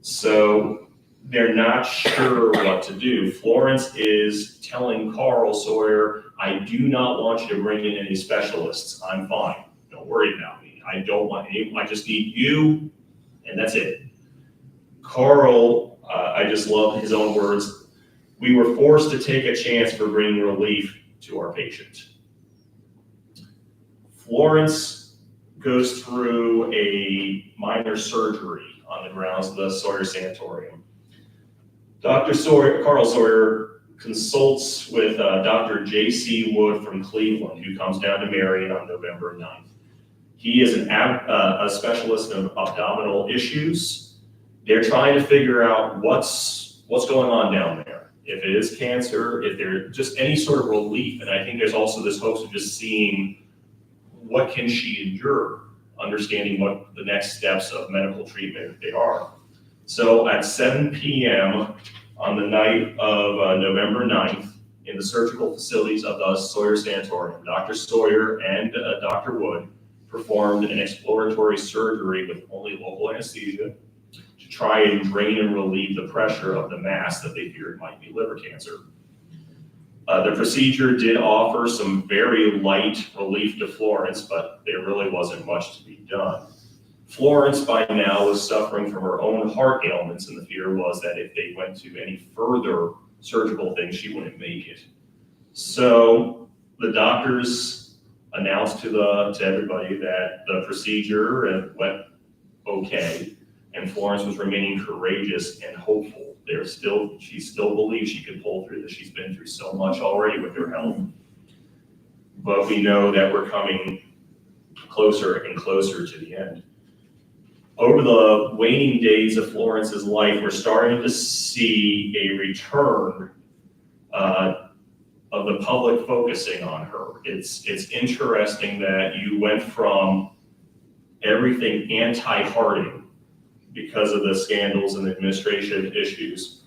So they're not sure what to do. Florence is telling Carl Sawyer, "I do not want you to bring in any specialists. I'm fine. Don't worry about me. I don't want any. I just need you, and that's it." Carl, I just love his own words. "We were forced to take a chance for bringing relief to our patient." Florence goes through a minor surgery on the grounds of the Sawyer Sanatorium. Carl Sawyer consults with Dr. J.C. Wood from Cleveland, who comes down to Marion on November 9th. He is a specialist in abdominal issues. They're trying to figure out what's going on down there. If it is cancer, if there's just any sort of relief. And I think there's also this hopes of just seeing what can she endure, understanding what the next steps of medical treatment they are. So at 7 p.m. on the night of November 9th, in the surgical facilities of the Sawyer Sanatorium, Dr. Sawyer and Dr. Wood performed an exploratory surgery with only local anesthesia to try and drain and relieve the pressure of the mass that they feared might be liver cancer. The procedure did offer some very light relief to Florence, but there really wasn't much to be done. Florence by now was suffering from her own heart ailments, and the fear was that if they went to any further surgical things, she wouldn't make it. So the doctors announced to everybody that the procedure went okay, and Florence was remaining courageous and hopeful. She still believes she could pull through this. She's been through so much already with her health. But we know that we're coming closer and closer to the end. Over the waning days of Florence's life, we're starting to see a return of the public focusing on her. It's interesting that you went from everything anti-Harding because of the scandals and administration issues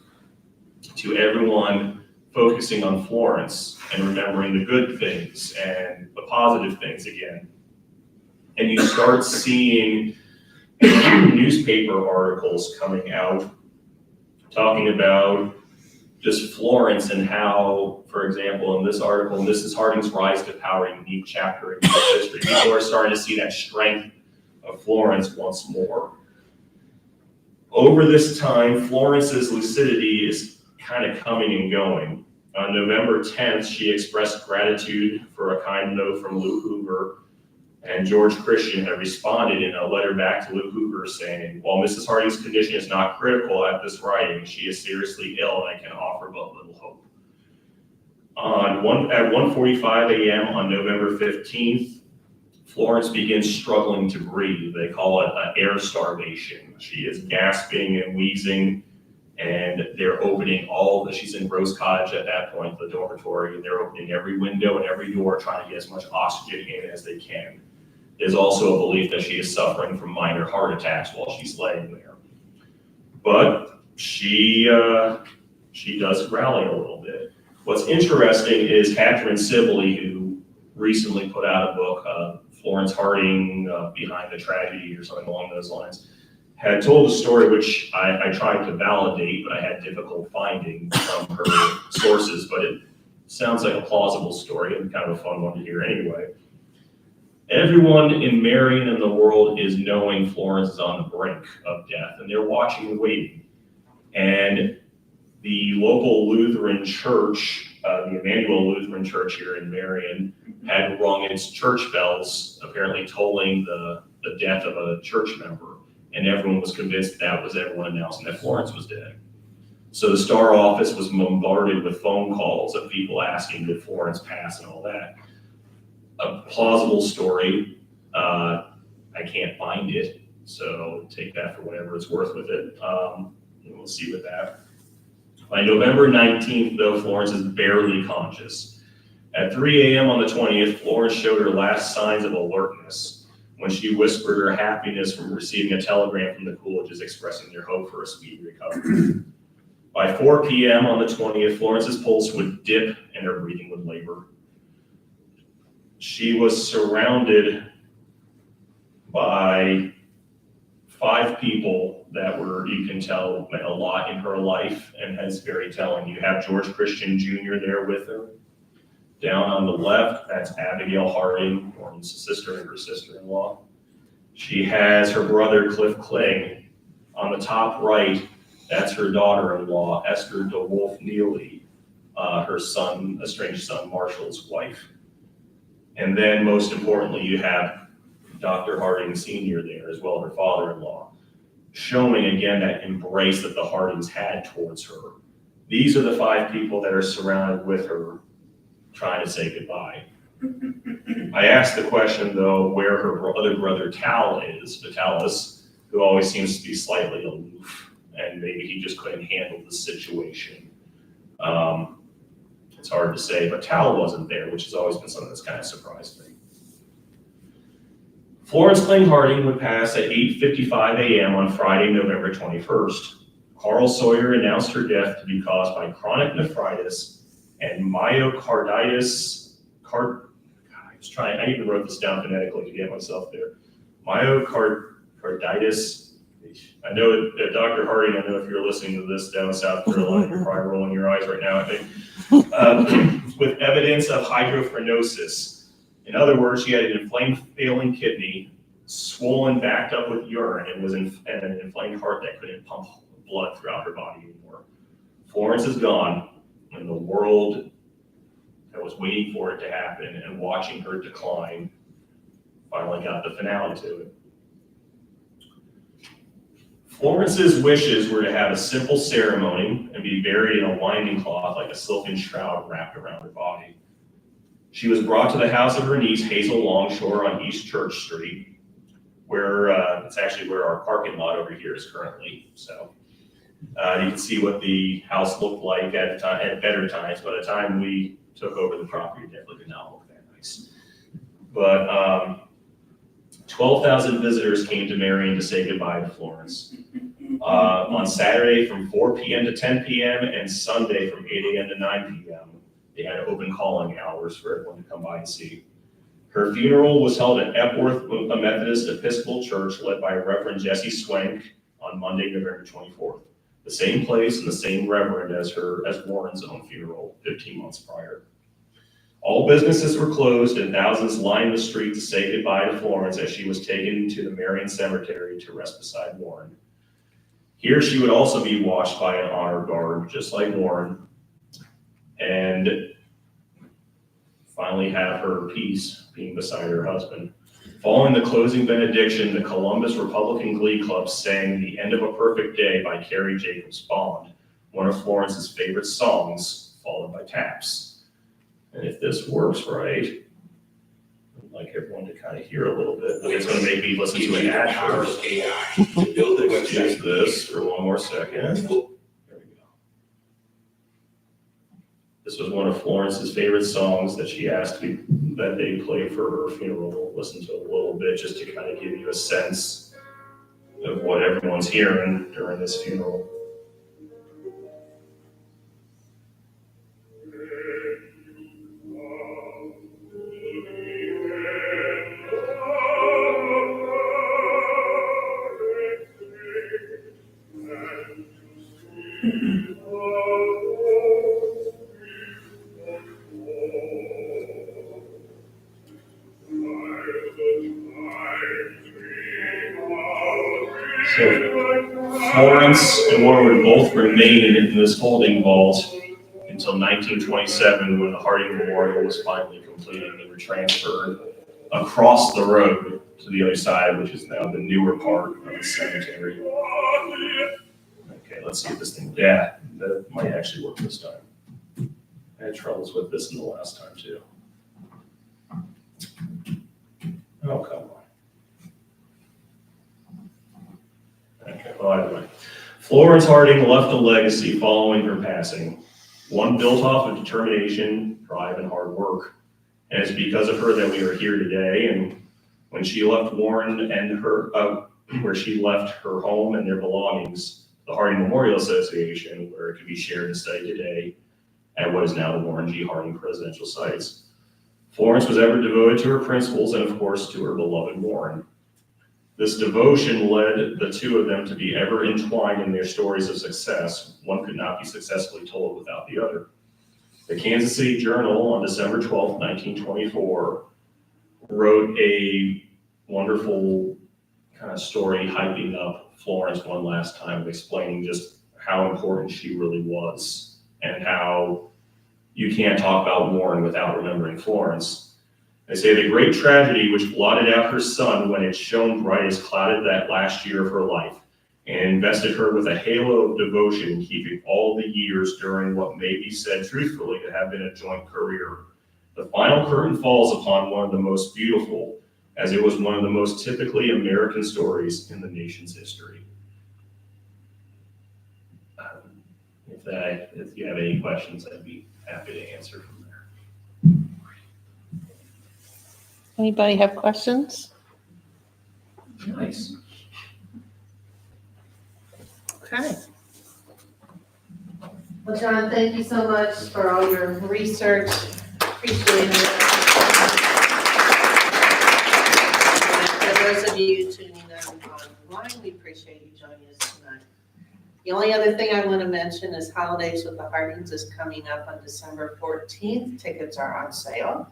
to everyone focusing on Florence and remembering the good things and the positive things again. And you start seeing newspaper articles coming out talking about just Florence and how, for example, in this article, Mrs. Harding's rise to power, a unique chapter in U.S. history. People are starting to see that strength of Florence once more. Over this time, Florence's lucidity is kind of coming and going. On November 10th, she expressed gratitude for a kind note from Lou Hoover, and George Christian had responded in a letter back to Lou Hoover saying, "While Mrs. Harding's condition is not critical at this writing, she is seriously ill and I can offer but little hope." At 1:45 a.m. on November 15th, Florence begins struggling to breathe. They call it air starvation. She is gasping and wheezing, and they're opening she's in Rose Cottage at that point, the dormitory, and they're opening every window and every door, trying to get as much oxygen in as they can. There's also a belief that she is suffering from minor heart attacks while she's laying there. But she does rally a little bit. What's interesting is Catherine Sibley, who recently put out a book, Florence Harding, Behind the Tragedy or something along those lines, had told a story which I tried to validate, but I had difficult finding from her sources, but it sounds like a plausible story and kind of a fun one to hear anyway. Everyone in Marion and the world is knowing Florence is on the brink of death, and they're watching and waiting. And the local Lutheran church, the Emmanuel Lutheran Church here in Marion, had rung its church bells, apparently tolling the death of a church member. And everyone was convinced that was everyone announcing that Florence was dead. So the Star office was bombarded with phone calls of people asking, did Florence pass and all that. A plausible story. I can't find it, so take that for whatever it's worth with it. We'll see with that. By November 19th, though, Florence is barely conscious. At 3 a.m. on the 20th, Florence showed her last signs of alertness when she whispered her happiness from receiving a telegram from the Coolidges expressing their hope for a speedy recovery. By 4 p.m. on the 20th, Florence's pulse would dip and her breathing would labor. She was surrounded by 5 people that you can tell, meant a lot in her life, and that's very telling. You have George Christian Jr. there with her. Down on the left, that's Abigail Harding, Florенce's sister and her sister-in-law. She has her brother, Cliff Kling. On the top right, that's her daughter-in-law, Esther DeWolf Neely, her son, estranged son, Marshall's wife. And then, most importantly, you have Dr. Harding Sr. there as well, her father-in-law, showing again that embrace that the Hardings had towards her. These are the 5 people that are surrounded with her, trying to say goodbye. I asked the question, though, where her other brother Vitalis, who always seems to be slightly aloof, and maybe he just couldn't handle the situation. It's hard to say, but Tal wasn't there, which has always been something that's kind of surprised me. Florence Kling Harding would pass at 8:55 a.m. on Friday, November 21st. Carl Sawyer announced her death to be caused by chronic nephritis and myocarditis. I even wrote this down phonetically to get myself there. Myocarditis. I know Dr. Harding, I know if you're listening to this down in South Carolina, you're probably rolling your eyes right now, I think. With evidence of hydrophrenosis. In other words, she had an inflamed failing kidney, swollen, backed up with urine, and an inflamed heart that couldn't pump blood throughout her body anymore. Florence is gone, and the world that was waiting for it to happen and watching her decline finally got the finale to it. Florence's wishes were to have a simple ceremony and be buried in a winding cloth like a silken shroud wrapped around her body. She was brought to the house of her niece, Hazel Longshore, on East Church Street, where it's actually where our parking lot over here is currently. So you can see what the house looked like at better times. By the time we took over the property, it definitely did not look that nice. But 12,000 visitors came to Marion to say goodbye to Florence. On Saturday from 4 p.m. to 10 p.m. and Sunday from 8 a.m. to 9 p.m. They had open calling hours for everyone to come by and see. Her funeral was held at Epworth Methodist Episcopal Church, led by Reverend Jesse Swank, on Monday, November 24th. The same place and the same reverend as Warren's own funeral 15 months prior. All businesses were closed and thousands lined the street to say goodbye to Florence as she was taken to the Marion Cemetery to rest beside Warren. Here she would also be watched by an honor guard, just like Warren, and finally have her peace being beside her husband. Following the closing benediction, the Columbus Republican Glee Club sang "The End of a Perfect Day" by Carrie Jacobs Bond, one of Florence's favorite songs, followed by taps. And if this works right, I'd like everyone to kind of hear a little bit, but it's going to make me listen to an ad first. Use this for one more second. There we go. This was one of Florence's favorite songs that she asked that they play for her funeral. We'll listen to a little bit just to kind of give you a sense of what everyone's hearing during this funeral. So Florence and Warren would both remain in this holding vault until 1927, when the Harding Memorial was finally completed. They were transferred across the road to the other side, which is now the newer part of the cemetery. Okay, let's see if this thing, yeah, that might actually work this time. I had troubles with this in the last time too. Oh, come on. Okay, well, either way. Florence Harding left a legacy following her passing, one built off of determination, drive, and hard work. And it's because of her that we are here today. And when she left Warren and where she left her home and their belongings, the Harding Memorial Association, where it could be shared and studied today at what is now the Warren G. Harding Presidential Sites. Florence was ever devoted to her principles and, of course, to her beloved Warren. This devotion led the two of them to be ever entwined in their stories of success. One could not be successfully told without the other. The Kansas City Journal on December 12, 1924, wrote a wonderful kind of story hyping up Florence one last time, explaining just how important she really was and how you can't talk about Warren without remembering Florence. They say the great tragedy which blotted out her son when it shone bright has clouded that last year of her life and invested her with a halo of devotion, keeping all the years during what may be said truthfully to have been a joint career. The final curtain falls upon one of the most beautiful, as it was one of the most typically American stories in the nation's history. If you have any questions, I'd be happy to answer from there. Anybody have questions? Nice. Okay. Well, John, thank you so much for all your research. Appreciate it. And for those of you tuning in online, we appreciate you joining us tonight. The only other thing I want to mention is Holidays with the Hardings is coming up on December 14th. Tickets are on sale.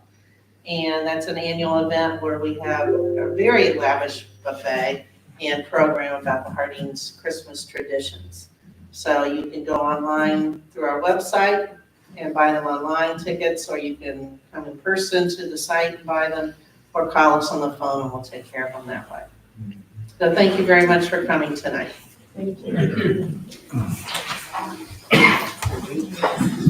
And that's an annual event where we have a very lavish buffet and program about the Hardings Christmas traditions. So you can go online through our website and buy them online tickets, or you can come in person to the site and buy them, or call us on the phone and we'll take care of them that way. So thank you very much for coming tonight. Thank you. Thank you.